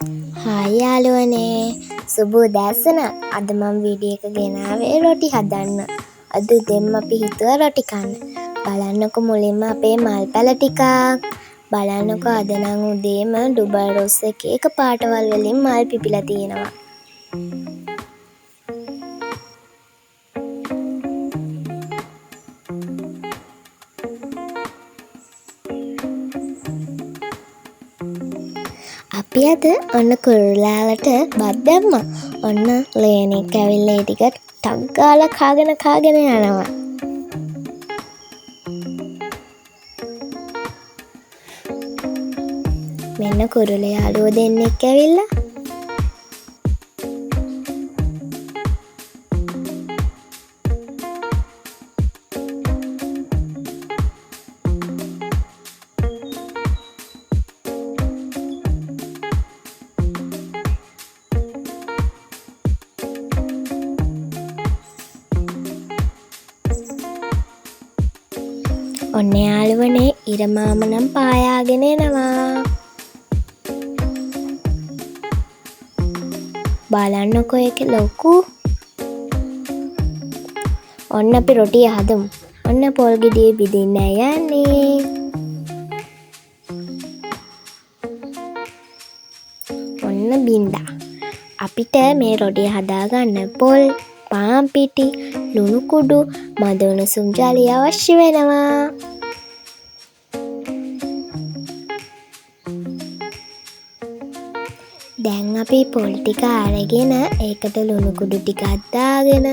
Hi යාළුවනේ සුබ උදෑසනක්. අද මම වීඩියෝ එක ගෙනාවේ රොටි හදන්න. අද උදේම අපි හිතුවා රොටි කන්න. බලන්නකො මුලින්ම අපේ මල් පැල ටිකක්. බලන්නකො අද නම් උදේම ඩුබල් රොස් එකේ එක පාටවල් වලින් මල් පිපිලා තියෙනවා. අපි අද ඔන්න කුරුල්ලාවට බත් දැම්මා. ඔන්න ලේනික් ඇවිල්ලා ඒ ටික ටක් ගාලා කාගෙන යනවා. මෙන්න කුරුළු යාළුවෝ දෙන්නෙක් ඇවිල්ලා. ඔන්න යාළුවනේ ඉරමාම නම් පායාගෙන එනවා. බලන්නකො ඒක ලොකු. ඔන්න අපි රොටිය හදමු. ඔන්න පොල් ගෙඩිය බිඳින්න යන්නේ. ඔන්න බින්දා. අපිට මේ රොටිය හදාගන්න පොල්, පාන් පිටි, ලුණු කුඩු, මද උණුසුම් ජලය අවශ්‍ය වෙනවා. දැන් අපි පොල් ටික අරගෙන ඒකට ලුණු කුඩු ටිකක් දාගෙන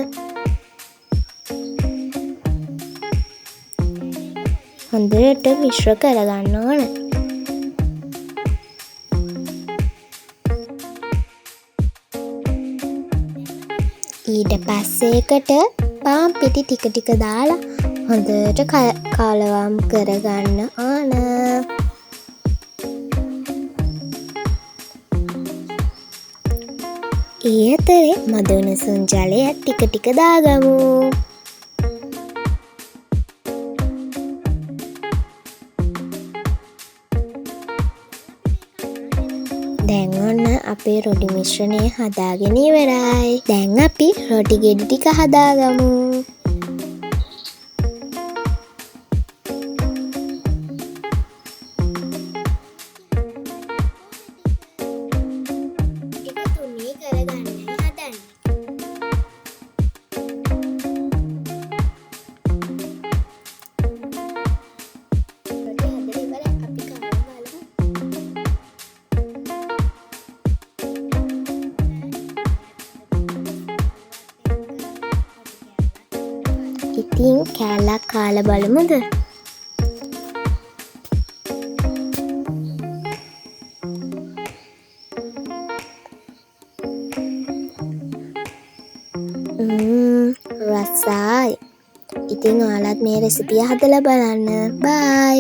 හොඳට මිශ්‍ර කරගන්න ඕන. ඊට පස්සේ ඒකට පාන් පිටි ටික ටික දාලා හොඳට කලවම් කරගන්න ඕන. ඒ අතරේ මද උණුසුම් ජලය ටික ටික දාගමු. දැන් ඔන්න අපේ රොටි මිශ්‍රණය හදාගෙන ඉවරයි. දැන් අපි රොටි ගෙඩි ටික හදාගමු. ඉතින් කෑල්ලක් කාලා බලමුද? රසයි. ඉතින් ඔයාලත් මේ රෙසිපිය හදලා බලන්න. බයි.